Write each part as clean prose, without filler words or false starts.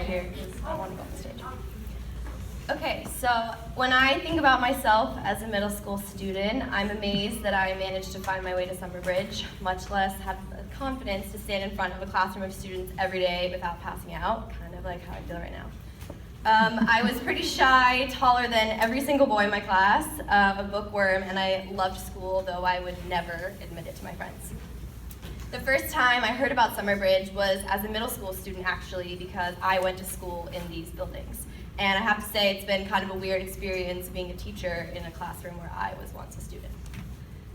right here because I want to go on the stage. Okay, so when I think about myself as a middle school student, I'm amazed that I managed to find my way to Summer Bridge, much less have the confidence to stand in front of a classroom of students every day without passing out, kind of like how I feel right now. I was pretty shy, taller than every single boy in my class, a bookworm, and I loved school, though I would never admit it to my friends. The first time I heard about Summer Bridge was as a middle school student, actually, because I went to school in these buildings. And I have to say, it's been kind of a weird experience being a teacher in a classroom where I was once a student.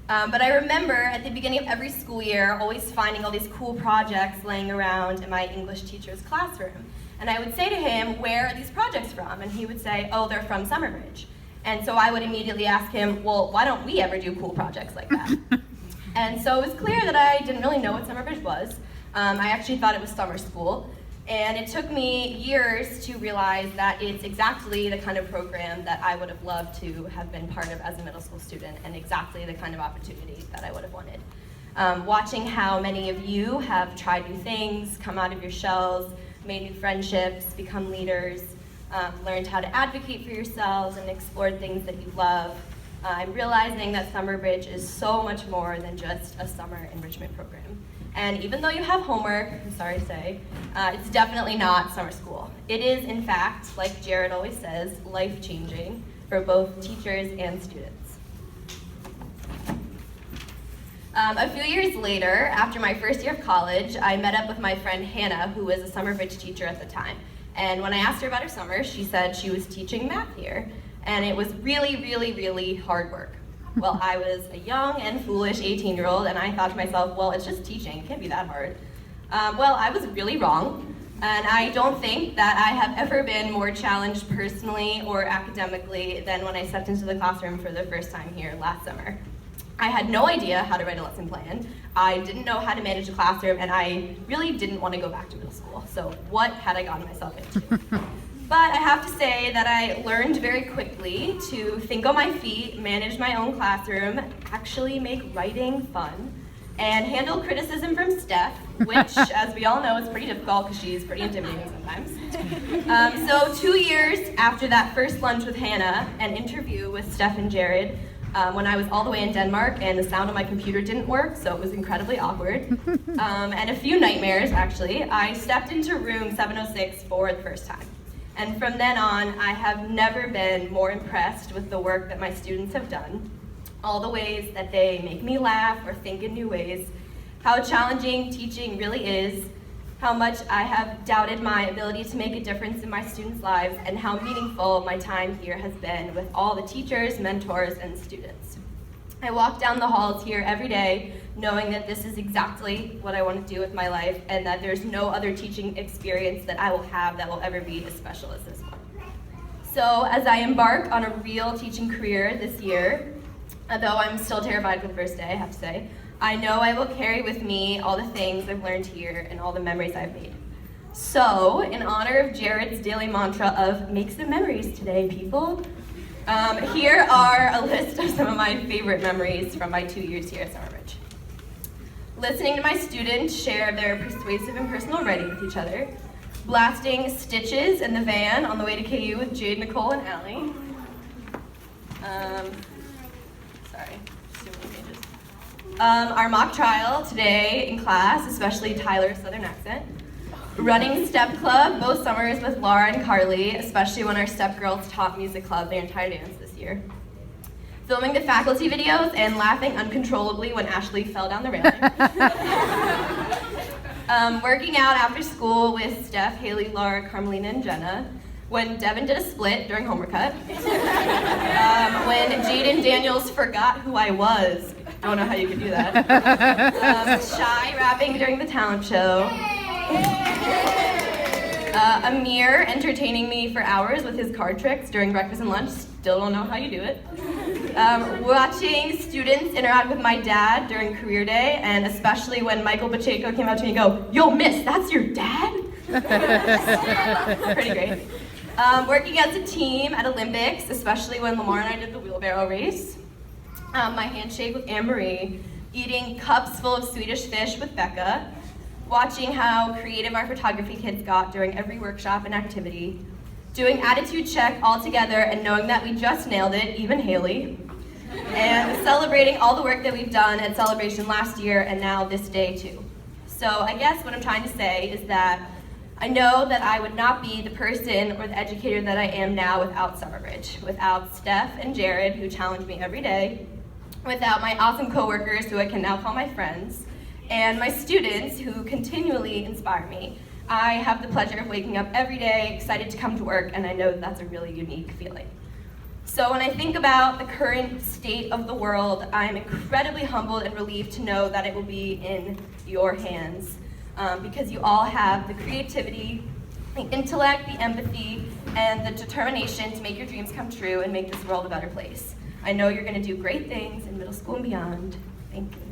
But I remember at the beginning of every school year always finding all these cool projects laying around in my English teacher's classroom. And I would say to him, where are these projects from? And he would say, oh, they're from Summer Bridge. And so I would immediately ask him, well, why don't we ever do cool projects like that? And so it was clear that I didn't really know what Summer Bridge was. I actually thought it was summer school. And it took me years to realize that it's exactly the kind of program that I would have loved to have been part of as a middle school student, and exactly the kind of opportunity that I would have wanted. Watching how many of you have tried new things, come out of your shells, made new friendships, become leaders, learned how to advocate for yourselves, and explored things that you love, I'm realizing that Summer Bridge is so much more than just a summer enrichment program. And even though you have homework, I'm sorry to say, it's definitely not summer school. It is, in fact, like Jared always says, life-changing for both teachers and students. A few years later, after my first year of college, I met up with my friend Hannah, who was a Summer Bridge teacher at the time. And when I asked her about her summer, she said she was teaching math here. And it was really, really, really hard work. Well, I was a young and foolish 18-year-old, and I thought to myself, well, it's just teaching, it can't be that hard. Well, I was really wrong, and I don't think that I have ever been more challenged personally or academically than when I stepped into the classroom for the first time here last summer. I had no idea how to write a lesson plan, I didn't know how to manage a classroom, and I really didn't want to go back to middle school. So what had I gotten myself into? But I have to say that I learned very quickly to think on my feet, manage my own classroom, actually make writing fun, and handle criticism from Steph, which, as we all know, is pretty difficult because she's pretty intimidating sometimes. So 2 years after that first lunch with Hannah, an interview with Steph and Jared, when I was all the way in Denmark and the sound on my computer didn't work, so it was incredibly awkward, and a few nightmares, actually, I stepped into room 706 for the first time. And from then on, I have never been more impressed with the work that my students have done, all the ways that they make me laugh or think in new ways, how challenging teaching really is, how much I have doubted my ability to make a difference in my students' lives, and how meaningful my time here has been with all the teachers, mentors, and students. I walk down the halls here every day knowing that this is exactly what I want to do with my life, and that there's no other teaching experience that I will have that will ever be as special as this one. So as I embark on a real teaching career this year, though I'm still terrified for the first day, I have to say, I know I will carry with me all the things I've learned here and all the memories I've made. So, in honor of Jared's daily mantra of make some memories today, people, here are a list of some of my favorite memories from my 2 years here at Summer Bridge. Listening to my students share their persuasive and personal writing with each other, blasting Stitches in the van on the way to KU with Jade, Nicole, and Allie. Sorry, just too many pages. Our mock trial today in class, especially Tyler's Southern accent. Running step club both summers with Laura and Carly, especially when our step girls taught music club their entire dance this year. Filming the faculty videos and laughing uncontrollably when Ashley fell down the railing. Working out after school with Steph, Haley, Laura, Carmelina, and Jenna. When Devin did a split during homework cut. When Jaden Daniels forgot who I was. I don't know how you could do that. Shy rapping during the talent show. Amir entertaining me for hours with his card tricks during breakfast and lunch. Still don't know how you do it. Watching students interact with my dad during career day, and especially when Michael Pacheco came out to me and go, "Yo, miss, that's your dad?" Pretty great. Working as a team at Olympics, especially when Lamar and I did the wheelbarrow race. My handshake with Anne-Marie. Eating cups full of Swedish fish with Becca. watching how creative our photography kids got during every workshop and activity, doing attitude check all together and knowing that we just nailed it, even Haley, and celebrating all the work that we've done at Celebration last year and now this day too. So I guess what I'm trying to say is that I know that I would not be the person or the educator that I am now without Summerbridge, without Steph and Jared, who challenge me every day, without my awesome coworkers, who I can now call my friends, and my students, who continually inspire me. I have the pleasure of waking up every day excited to come to work, and I know that that's a really unique feeling. So when I think about the current state of the world, I'm incredibly humbled and relieved to know that it will be in your hands, because you all have the creativity, the intellect, the empathy, and the determination to make your dreams come true and make this world a better place. I know you're going to do great things in middle school and beyond. Thank you.